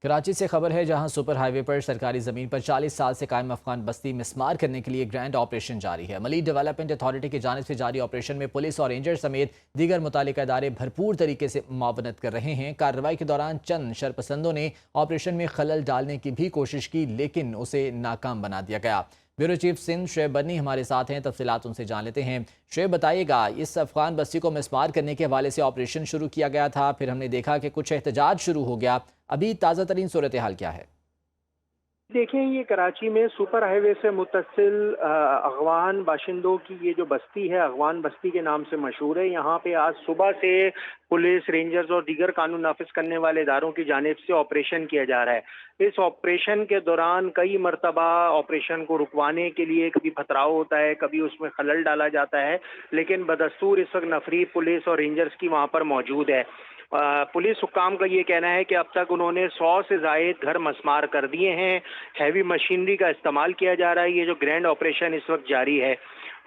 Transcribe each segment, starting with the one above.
कराची से खबर है, जहां सुपर हाईवे पर सरकारी जमीन पर 40 साल से कायम अफगान बस्ती मिस्मार करने के लिए ग्रैंड ऑपरेशन जारी है। मलीक डेवलपमेंट अथॉरिटी की जानिब से जारी ऑपरेशन में पुलिस और रेंजर समेत दीगर मुतालिका इदारे भरपूर तरीके से मुआवनत कर रहे हैं। कार्रवाई के दौरान चंद शरपसंदों ने ऑपरेशन में खलल डालने की भी कोशिश की, लेकिन उसे नाकाम बना दिया गया। ब्यूरो चीफ सिंध शुएब बनी हमारे साथ हैं, तफसीलात उनसे जान लेते हैं। शुएब, बताइएगा, इस अफगान बस्ती को मिस्मार करने के हवाले से ऑपरेशन शुरू किया गया था, फिर हमने देखा कि कुछ एहतजाज शुरू हो गया। अभी ताज़ा तरीन सूरत हाल क्या है? देखें, ये कराची में सुपर हाईवे से मुत्तसिल अगवान बाशिंदों की ये जो बस्ती है, अगवान बस्ती के नाम से मशहूर है। यहाँ पे आज सुबह से पुलिस, रेंजर्स और दीगर कानून नाफिज करने वाले इदारों की जानिब से ऑपरेशन किया जा रहा है। इस ऑपरेशन के दौरान कई मरतबा ऑपरेशन को रुकवाने के लिए कभी पथराव होता है, कभी उसमें खलल डाला जाता है, लेकिन बदस्तूर इस वक्त नफरी पुलिस और रेंजर्स की वहाँ पर मौजूद है। पुलिस हुक्काम का ये कहना है कि अब तक उन्होंने 100 से जायद घर मस्मार कर दिए हैं। हैवी मशीनरी का इस्तेमाल किया जा रहा है। ये जो ग्रैंड ऑपरेशन इस वक्त जारी है,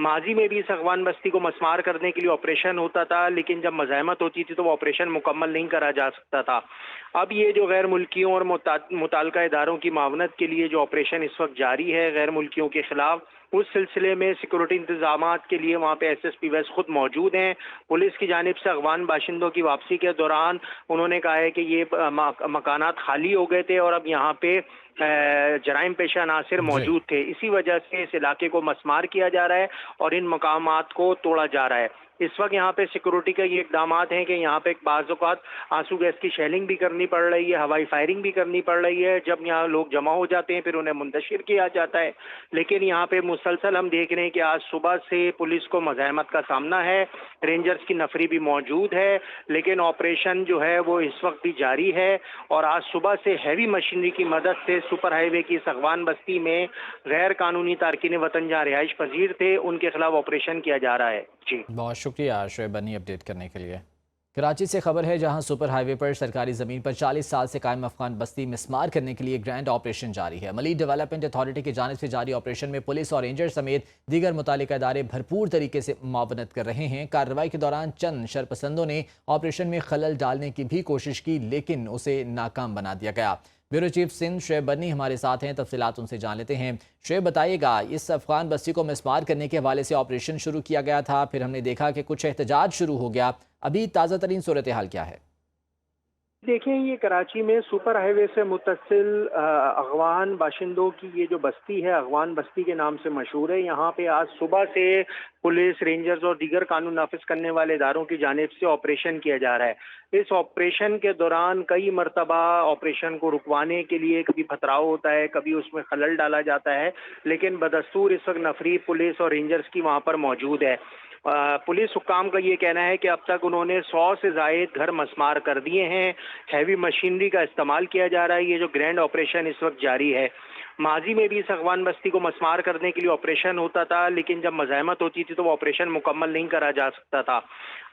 माजी में भी इस अगवान बस्ती को मस्मार करने के लिए ऑपरेशन होता था, लेकिन जब मज़ाहमत होती थी तो वो ऑपरेशन मुकम्मल नहीं करा जा सकता था। अब ये जो गैर मुल्कियों और मुताल्लिका इदारों की मावनत के लिए जो ऑपरेशन इस वक्त जारी है गैर मुल्कियों के खिलाफ, उस सिलसिले में सिक्योरिटी इंतजामात के लिए वहाँ पे SSP वैस खुद मौजूद हैं। पुलिस की जानिब से अगवान बाशिंदों की वापसी के दौरान उन्होंने कहा है कि ये मकानात खाली हो गए थे और अब यहाँ पे जराइम पेशा अनासिर जी। मौजूद थे। इसी वजह से इस इलाके को मस्मार किया जा रहा है और इन मकामात को तोड़ा जा रहा है। इस वक्त यहाँ पे सिक्योरिटी का ये इकदामात हैं कि यहाँ पे बाज़ औक़ात आंसू गैस की शेलिंग भी करनी पड़ रही है, हवाई फायरिंग भी करनी पड़ रही है। जब यहाँ लोग जमा हो जाते हैं फिर उन्हें मुंतशिर किया जाता है। लेकिन यहाँ पे मुसलसल हम देख रहे हैं कि आज सुबह से पुलिस को मज़ाहमत का सामना है, रेंजर्स की नफरी भी मौजूद है, लेकिन ऑपरेशन जो है वो इस वक्त भी जारी है। और आज सुबह से हैवी मशीनरी की मदद से सुपर हाईवे की इस अगवान बस्ती में गैर कानूनी तारकीन वतन जहाँ रिहाइश पजीर थे, उनके खिलाफ ऑपरेशन किया जा रहा है। जी, बहुत शुक्रिया शुएब बनी अपडेट करने के लिए। कराची से खबर है, जहां सुपर हाईवे पर सरकारी जमीन पर 40 साल से कायम अफगान बस्ती मिस्मार करने के लिए ग्रैंड ऑपरेशन जारी है। मलीक डेवलपमेंट अथॉरिटी की जानिब से जारी ऑपरेशन में पुलिस और रेंजर समेत दीगर मुतालिका इदारे भरपूर तरीके से मुआवनत कर रहे हैं। कार्रवाई के दौरान चंद शरपसंदों ने ऑपरेशन में खलल डालने की भी कोशिश की, लेकिन उसे नाकाम बना दिया गया। ब्यूरो चीफ सिंध शुएब बनी हमारे साथ हैं, तफसीलात उनसे जान लेते हैं। शुएब, बताइएगा, इस अफगान बस्ती को मिस्मार करने के हवाले से ऑपरेशन शुरू किया गया था, फिर हमने देखा कि कुछ एहतजाज शुरू हो गया। अभी ताज़ा तरीन सूरत हाल क्या है? देखें, ये कराची में सुपर हाईवे से मुत्तसिल अगवान बाशिंदों की ये जो बस्ती है, अगवान बस्ती के नाम से मशहूर है। यहाँ पे आज सुबह से पुलिस, रेंजर्स और दीगर कानून नाफिज करने वाले इदारों की जानिब से ऑपरेशन किया जा रहा है। इस ऑपरेशन के दौरान कई मरतबा ऑपरेशन को रुकवाने के लिए कभी पथराव होता है, कभी उसमें खलल डाला जाता है, लेकिन बदस्तूर इस वक्त नफरी पुलिस और रेंजर्स की वहाँ पर मौजूद है। पुलिस हुक्काम का ये कहना है कि अब तक उन्होंने 100 से जायद घर मस्मार कर दिए हैं। हैवी मशीनरी का इस्तेमाल किया जा रहा है। ये जो ग्रैंड ऑपरेशन इस वक्त जारी है, माजी में भी इस अगवान बस्ती को मस्मार करने के लिए ऑपरेशन होता था, लेकिन जब मज़ाहमत होती थी तो वो ऑपरेशन मुकम्मल नहीं करा जा सकता था।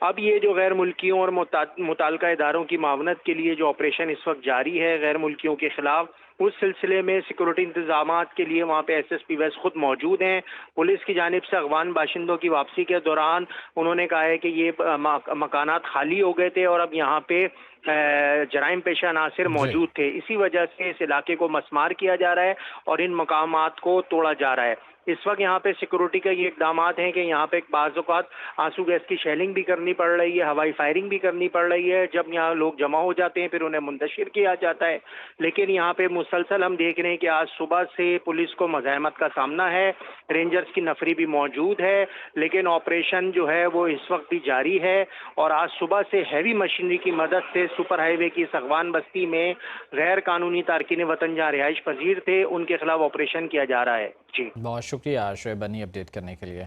अब ये जो गैर मुल्कियों और मुताल्लिका इदारों की मावनत के लिए जो ऑपरेशन इस वक्त जारी है गैर मुल्कियों के खिलाफ, उस सिलसिले में सिक्योरिटी इंतजामात के लिए वहाँ पे SSP वैस खुद मौजूद हैं। पुलिस की जानिब से अगवान बाशिंदों की वापसी के दौरान उन्होंने कहा है कि ये मकानात खाली हो गए थे और अब यहाँ पे जराइम पेशा अनासिर जी। मौजूद थे। इसी वजह से इस इलाके को मस्मार किया जा रहा है और इन मकामात को तोड़ा जा रहा है। इस वक्त यहाँ पे सिक्योरिटी का ये इकदामात हैं कि यहाँ पे बाज़ औक़ात आंसू गैस की शेलिंग भी करनी पड़ रही है, हवाई फायरिंग भी करनी पड़ रही है। जब यहाँ लोग जमा हो जाते हैं फिर उन्हें मुंतशिर किया जाता है। लेकिन यहाँ पे मुसलसल हम देख रहे हैं कि आज सुबह से पुलिस को मज़ाहमत का सामना है, रेंजर्स की नफरी भी मौजूद है, लेकिन ऑपरेशन जो है वो इस वक्त भी जारी है। और आज सुबह से हैवी मशीनरी की मदद से सुपर हाईवे की इस अगवान बस्ती में गैर कानूनी तारकीन वतन जहाँ रिहाइश पजीर थे, उनके खिलाफ ऑपरेशन किया जा रहा है। जी, बहुत शुक्रिया शुएब बनी अपडेट करने के लिए।